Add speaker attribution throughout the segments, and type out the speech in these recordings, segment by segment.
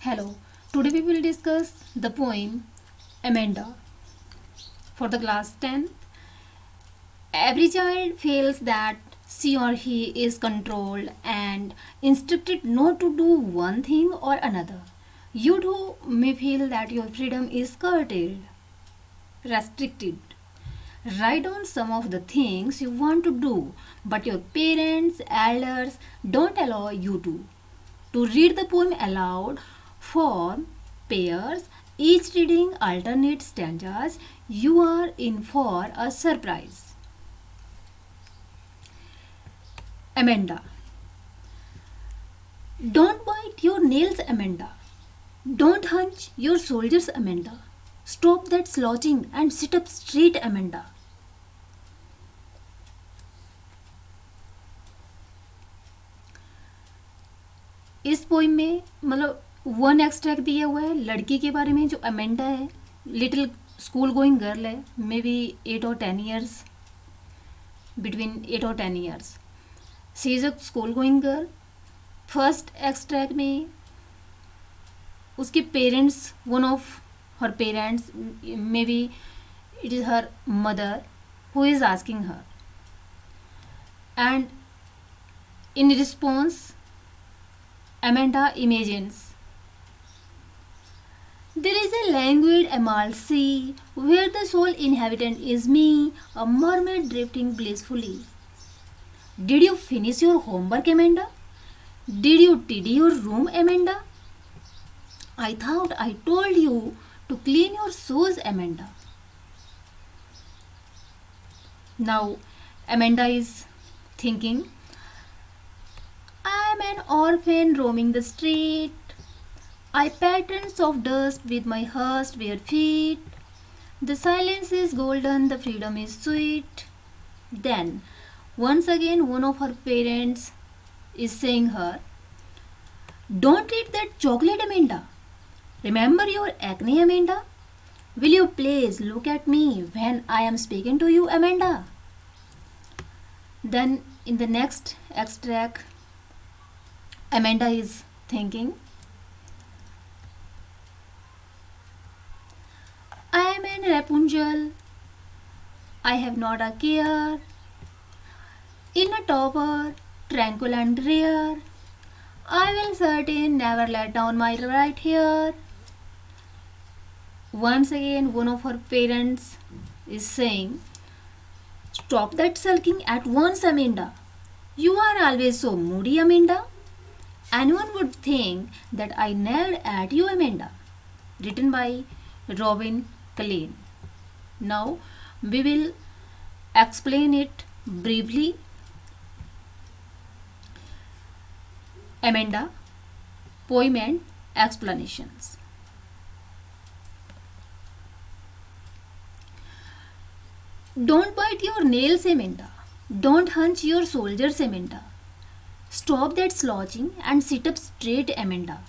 Speaker 1: Hello, today we will discuss the poem Amanda for the class 10. Every child feels that she or he is controlled and instructed not to do one thing or another. You too may feel that your freedom is curtailed, restricted. Write down some of the things you want to do, but your parents, elders don't allow you to read the poem aloud for pairs, each reading alternate stanzas. You are in for a surprise. Amanda. Don't bite your nails, Amanda. Don't hunch your shoulders, Amanda. Stop that slouching and sit up straight, Amanda. इस poem में मतलब one extract दिया हुआ है लड़की के बारे में जो अमेंडा है, लिटिल स्कूल गोइंग गर्ल है, मे बी 8 और 10 ईयर्स, बिटवीन 8 और 10 years. She is a school going girl. First extract में उसके parents, one of her parents, may be it is her mother, who is asking her, and in response Amanda imagines. There is a languid emerald sea where the sole inhabitant is me, a mermaid drifting blissfully. Did you finish your homework, Amanda? Did you tidy your room, Amanda? I thought I told you to clean your shoes, Amanda. Now, Amanda is thinking, I'm an orphan roaming the street. I patterns of dust with my hushed bare feet. The silence is golden, the freedom is sweet. Then, once again, one of her parents is saying her, don't eat that chocolate, Amanda. Remember your acne, Amanda. Will you please look at me when I am speaking to you, Amanda? Then, in the next extract, Amanda is thinking, I am an Rapunzel. I have not a care. In a tower, tranquil and rare, I will certain never let down my right hair. Once again, one of her parents is saying, stop that sulking at once, Amanda. You are always so moody, Amanda. Anyone would think that I nailed at you, Amanda. Written by Robin Klein. Now we will explain it briefly. Amanda, poem and explanations. Don't bite your nails, Amanda. Don't hunch your shoulders, Amanda. Stop that slouching and sit up straight, Amanda.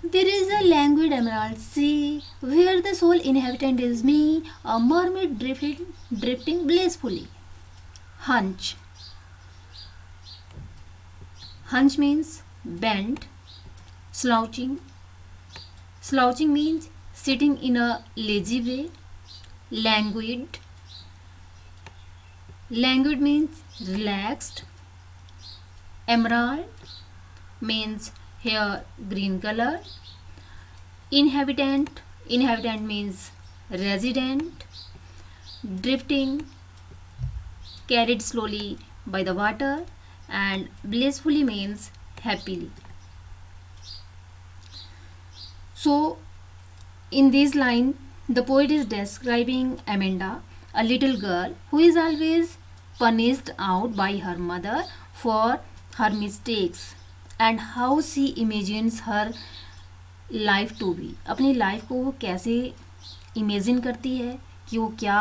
Speaker 1: There is a languid emerald sea where the sole inhabitant is me, a mermaid drifting blissfully. Hunch. Hunch means bent. Slouching. Slouching means sitting in a lazy way. Languid. Languid means relaxed. Emerald means hair green color. Inhabitant means resident. Drifting, carried slowly by the water, and blissfully means happily. So in this line the poet is describing Amanda, a little girl who is always punished out by her mother for her mistakes, and how she imagines her life to be. अपनी life को वो कैसे imagine करती है कि वो क्या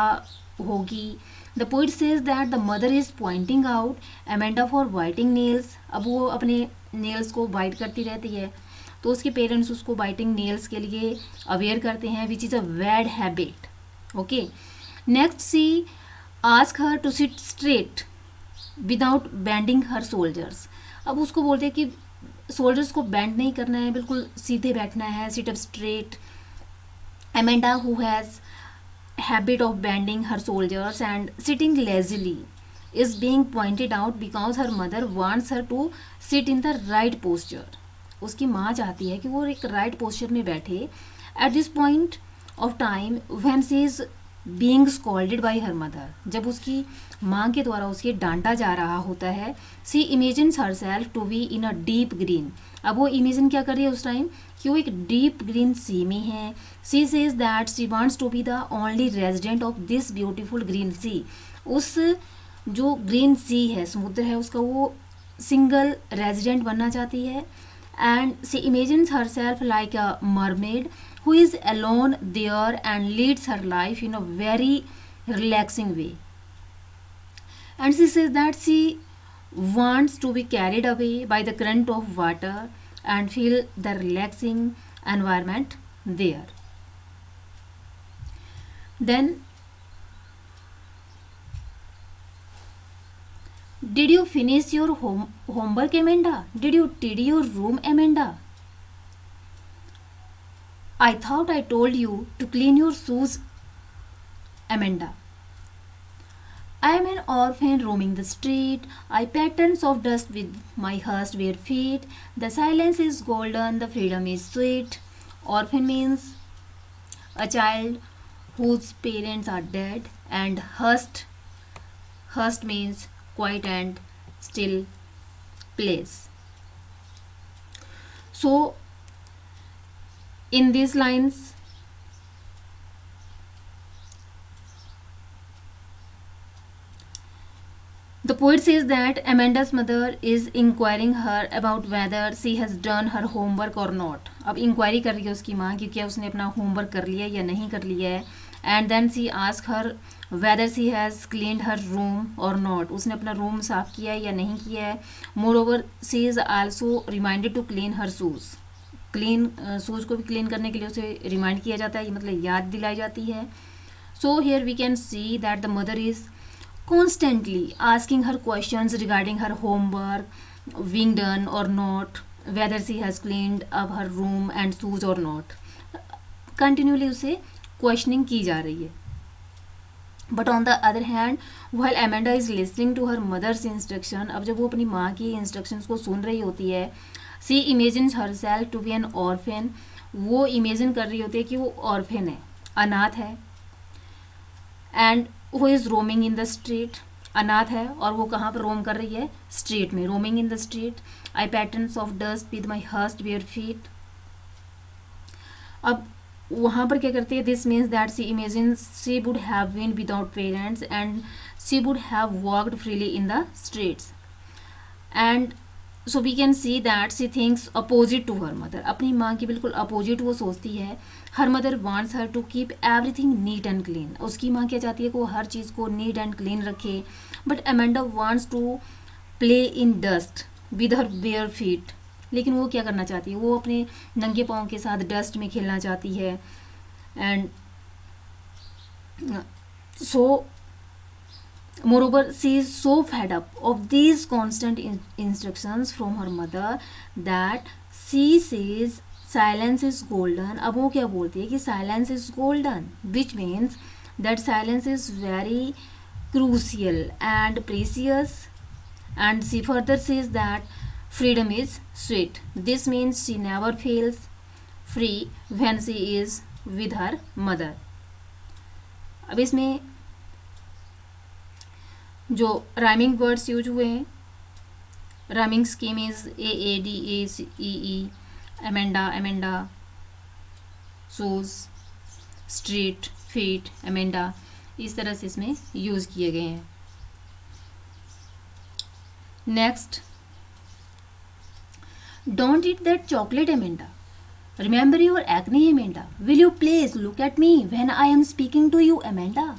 Speaker 1: होगी. The poet says that the mother is pointing out Amanda for biting nails. अब वो अपने नेल्स को बाइट करती रहती है तो उसके पेरेंट्स उसको बाइटिंग नेल्स के लिए अवेयर करते हैं, which is a bad habit. Okay, next she ask her to sit straight without bending her shoulders. अब उसको बोलते हैं कि शोल्डर्स को बेंड नहीं करना है, बिल्कुल सीधे बैठना है, sit up straight. Amanda, who has habit of bending her shoulders and sitting lazily, is being pointed out because her mother wants her to sit in the right posture. उसकी माँ चाहती है कि वो एक राइट पोस्चर में बैठे. At this point of time when she is being scolded bye her mother, जब उसकी माँ के द्वारा उसे डांटा जा रहा होता है, she imagines herself to be in a deep green. अब वो इमेजिन क्या कर रही है उस टाइम कि वो एक डीप ग्रीन सी में है. She says that she wants to be the only resident of this beautiful green sea. उस जो ग्रीन सी है, समुद्र है, उसका वो सिंगल रेजिडेंट बनना चाहती है. And she imagines her self like a mermaid who is alone there and leads her life in a very relaxing way. And she says that she wants to be carried away by the current of water and feel the relaxing environment there. Then, did you finish your homework, Amanda? Did you tidy your room, Amanda? I thought I told you to clean your shoes, Amanda. I am an orphan roaming the street. I pack tons of dust with my hushed bare feet. The silence is golden, the freedom is sweet. Orphan means a child whose parents are dead, and hushed means quiet and still place. So, in these lines, the poet says that Amanda's mother is inquiring her about whether she has done her homework or not. अब inquiry कर रही है उसकी माँ कि क्या उसने अपना होमवर्क कर लिया या नहीं कर लिया है. And then she ask her whether she has cleaned her room और नॉट. उसने अपना रूम साफ़ किया है या नहीं किया है. Moreover she is also reminded to clean her shoes. Clean shoes को भी क्लीन करने के लिए उसे रिमाइंड किया जाता है, मतलब याद दिलाई जाती है. So here we can see that the mother is constantly asking her questions regarding her homework being done or not, whether she has cleaned up her room and shoes or not. Continually उसे questioning की जा रही है. But on the other hand, while Amanda is listening to her mother's instruction, अब जब वो अपनी माँ की instructions को सुन रही होती है, she imagines herself to be an orphan. वो imagine कर रही होती है कि वो orphan है, अनाथ है. And who is roaming in the street, अनाथ है और वो कहाँ पर रोम कर रही है, स्ट्रीट में. Roaming in the street. I patterns of dust with my hushed bare feet. अब वहाँ पर क्या करती है, this means that she imagine she would have been without parents and she would have walked freely in the streets. And so we can see that she thinks opposite to her mother. अपनी माँ की बिल्कुल अपोजिट वो सोचती है. Her mother wants her to keep everything NEET and clean. उसकी माँ क्या चाहती है कि वो हर चीज़ को नीट एंड क्लीन रखे. But Amanda wants to play in dust with her bare feet. लेकिन वो क्या करना चाहती है, वो अपने नंगे पाँव के साथ डस्ट में खेलना चाहती है. And so moreover she is so fed up of these constant instructions from her mother that she says silence is golden. अब वो क्या बोलती है कि silence is golden, which means that silence is very crucial and precious. And she further says that freedom is sweet. This means she never feels free when she is with her mother. अब इसमें जो rhyming words use हुए हैं, rhyming scheme is AADAEE, Amanda, Amanda, shoes, street, feet, Amanda, इस तरह से इसमें use किए गए हैं. Next, don't eat that chocolate Amanda. Remember your acne Amanda. Will you please look at me when I am speaking to you Amanda.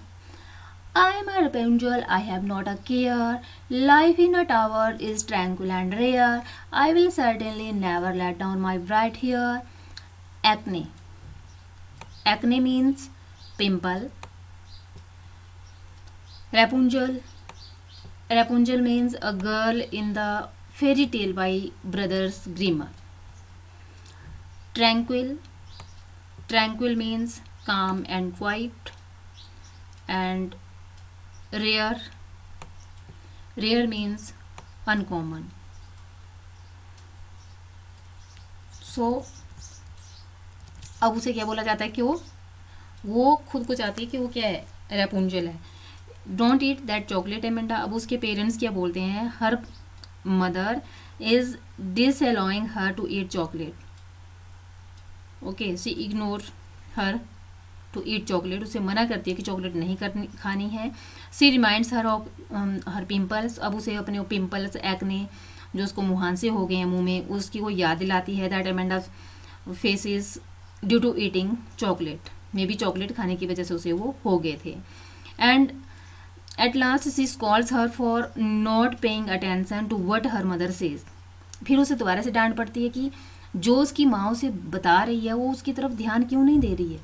Speaker 1: I am a Rapunzel, I have not a care. Life in a tower is tranquil and rare. I will certainly never let down my bright hair. Acne. Acne means pimple. Rapunzel. Rapunzel means a girl in the Fairy Tale by Brothers Grimm. Tranquil. Tranquil means calm and quiet. And rare. Rare means uncommon. So अब उसे क्या बोला जाता है कि वो खुद को चाहती है कि वो क्या है, रेपुंजल है. Don't eat that chocolate Amanda. अब उसके पेरेंट्स क्या बोलते हैं, her mother is disallowing her to eat chocolate. Okay, she ignore her to eat chocolate. उसे मना करती है कि चॉकलेट नहीं खानी है. She reminds her of her pimples. अब उसे अपने पिम्पल्स, एक्ने जो उसको मुहांसे हो गए हैं मुंह में, उसकी वो याद दिलाती है. That Amanda face is due to eating chocolate. Maybe chocolate खाने की वजह से उसे वो हो गए थे. And at last she calls her for not paying attention to what her mother says. फिर उसे दोबारा से डांट पड़ती है कि जो उसकी माँ उसे बता रही है वो उसकी तरफ ध्यान क्यों नहीं दे रही है.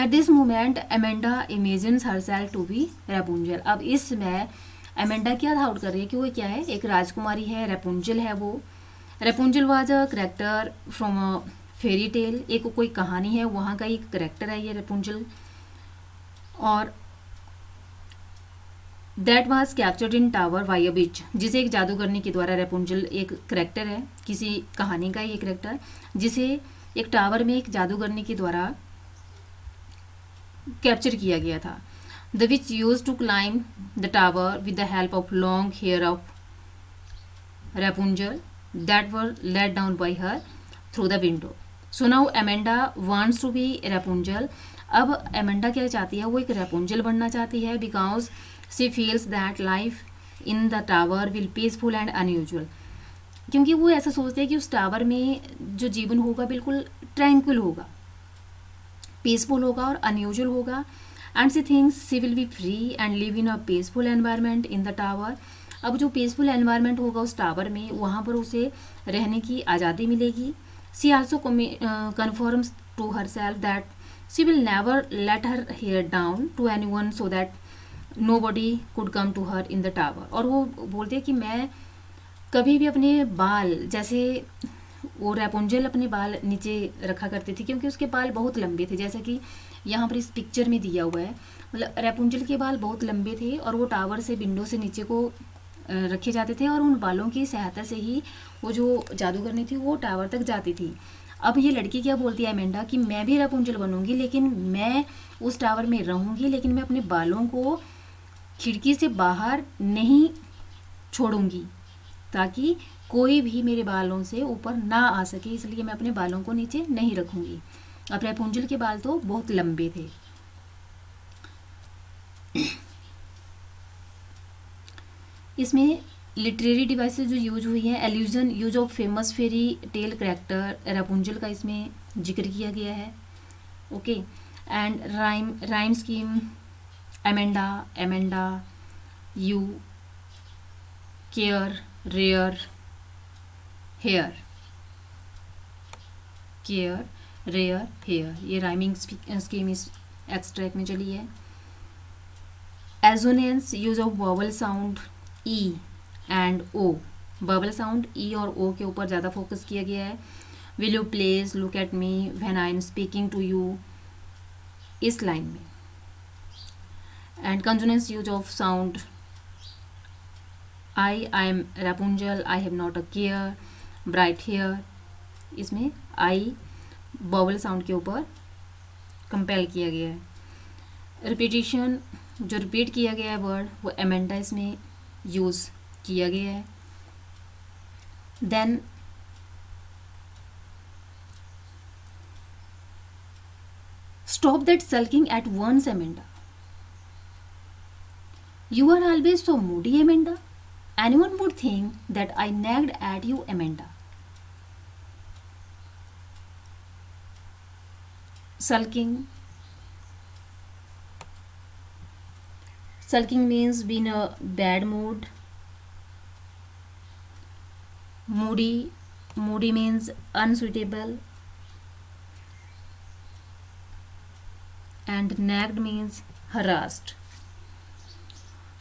Speaker 1: At this moment Amanda imagines herself to be Rapunzel. अब इसमें एमेंडा क्या आउट कर रही है कि वो क्या है, एक राजकुमारी है, रेपुंजल है वो. Rapunzel was a character from a fairy tale. एक कोई कहानी है, वहाँ का एक करेक्टर है ये रेपुंजल. और that was captured in tower by a witch. जिसे एक जादूगरनी के द्वारा, रेपुंजल एक करेक्टर है, किसी कहानी का ये करेक्टर, जिसे एक टावर में एक जादूगरनी के द्वारा कैप्चर किया गया था. The witch use to climb the tower with the help of long hair of Rapunzel that were let down by her through the window. So now Amanda wants to be Rapunzel. अब Amanda क्या चाहती है, वो एक Rapunzel बनना चाहती है. Because she feels that life in the tower will peaceful and unusual. क्योंकि वो ऐसा सोचते हैं कि उस टावर में जो जीवन होगा बिल्कुल ट्रैंक्विल होगा, पीसफुल होगा और अनयूजुअल होगा. And she thinks she will be free and live in a peaceful environment in the tower. अब जो पीसफुल एनवायरनमेंट होगा उस टावर में, वहाँ पर उसे रहने की आज़ादी मिलेगी. She also confirms to herself that she will never let her hair down to anyone so that nobody could come to her in the tower. और वो बोलते हैं कि मैं कभी भी अपने बाल, जैसे वो रेपुंजल अपने बाल नीचे रखा करती थी क्योंकि उसके बाल बहुत लंबे थे, जैसा कि यहाँ पर इस पिक्चर में दिया हुआ है. मतलब रेपुंजल के बाल बहुत लंबे थे और वो टावर से विंडो से नीचे को रखे जाते थे और उन बालों की सहायता से ही वो जो जादूगरनी थी वो टावर तक जाती थी. अब ये लड़की क्या बोलती है एमेंडा कि मैं भी रेपुंजल बनूंगी, लेकिन मैं उस टावर में रहूंगी, लेकिन मैं अपने बालों को खिड़की से बाहर नहीं छोड़ूंगी ताकि कोई भी मेरे बालों से ऊपर ना आ सके, इसलिए मैं अपने बालों को नीचे नहीं रखूंगी. अब रेपुंजल के बाल तो बहुत लंबे थे. इसमें लिटरेरी डिवाइसेस जो यूज हुई हैं, allusion use of famous fairy tale character Rapunzel का इसमें जिक्र किया गया है. Okay, and rhyme scheme Amanda, Amanda, you, care, rare, hair, care, rare, hair. ये राइमिंग स्कीम इस एक्सट्रैक्ट में चली है. Assonance use of vowel sound E and O. Bubble sound E और ओ के ऊपर ज़्यादा फोकस किया गया है. Will you please look at me when I am speaking to you, इस लाइन में. And consonance use of sound I am Rapunzel, I have not a care, bright hair. इसमें आई बबल साउंड के ऊपर compel किया गया है. Repetition, जो repeat किया गया है वर्ड, वो एमेंडा इसमें यूज़ किया गया है. Then stop that sulking at once Amanda. You are always so moody, Amanda. Anyone would think that I nagged at you, Amanda. Sulking. Sulking means being in a bad mood. Moody. Moody means unsuitable. And nagged means harassed.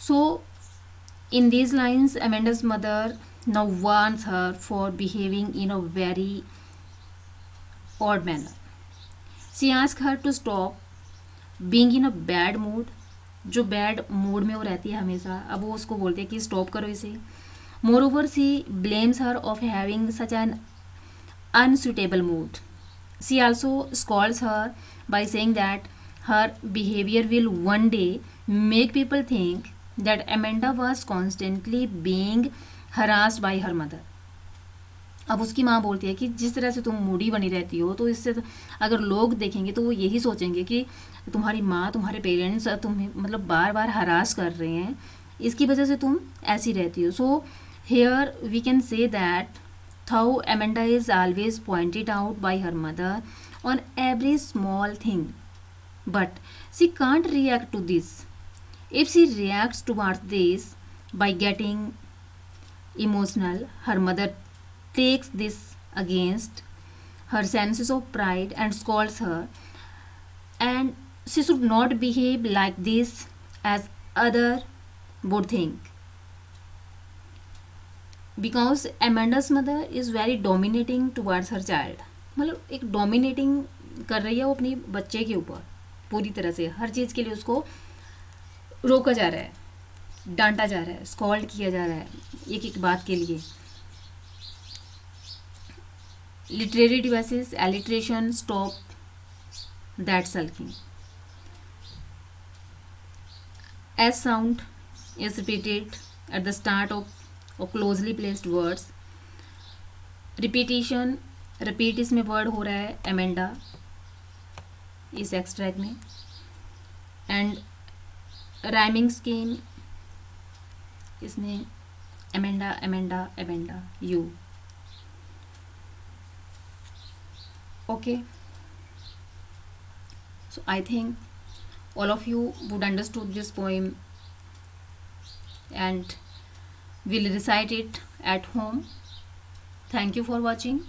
Speaker 1: So In these lines, Amanda's mother now warns her for behaving in a very odd manner. She asks her to stop being in a bad mood. जो bad mood में वो रहती है हमेशा, अब वो उसको बोलते हैं कि स्टॉप करो इसे. Moreover she blames her of having such an unsuitable mood. She also scolds her by saying that her behavior will one day make people think that Amanda was constantly being harassed by her mother. अब उसकी माँ बोलती है कि जिस तरह से तुम मूडी बनी रहती हो, तो इससे अगर लोग देखेंगे तो वो यही सोचेंगे कि तुम्हारी माँ, तुम्हारे पेरेंट्स तुम्हें मतलब बार बार हरास कर रहे हैं, इसकी वजह से तुम ऐसी रहती हो. So here we can say that how Amanda is always pointed out by her mother on every small thing, but she can't react to this. If she reacts towards this by getting emotional, her mother takes this against her senses of pride and scolds her, and she should not behave like this as other would think. Because Amanda's mother is very dominating towards her child. मतलब एक dominating कर रही है वो अपनी बच्चे के ऊपर पूरी तरह से. हर चीज़ के लिए उसको रोका जा रहा है, डांटा जा रहा है, स्कॉल्ड किया जा रहा है एक एक बात के लिए. Literary devices, alliteration, stop that sulking. S sound is repeated at the start of और closely placed words. Repetition, repeat इसमें वर्ड हो रहा है एमेंडा इस एक्सट्रैक्ट में. एंड राइमिंग स्कीम इसमें Amanda Amanda Amanda you. Okay, so I think all of you would understood this poem and will recite it at home. Thank you for watching.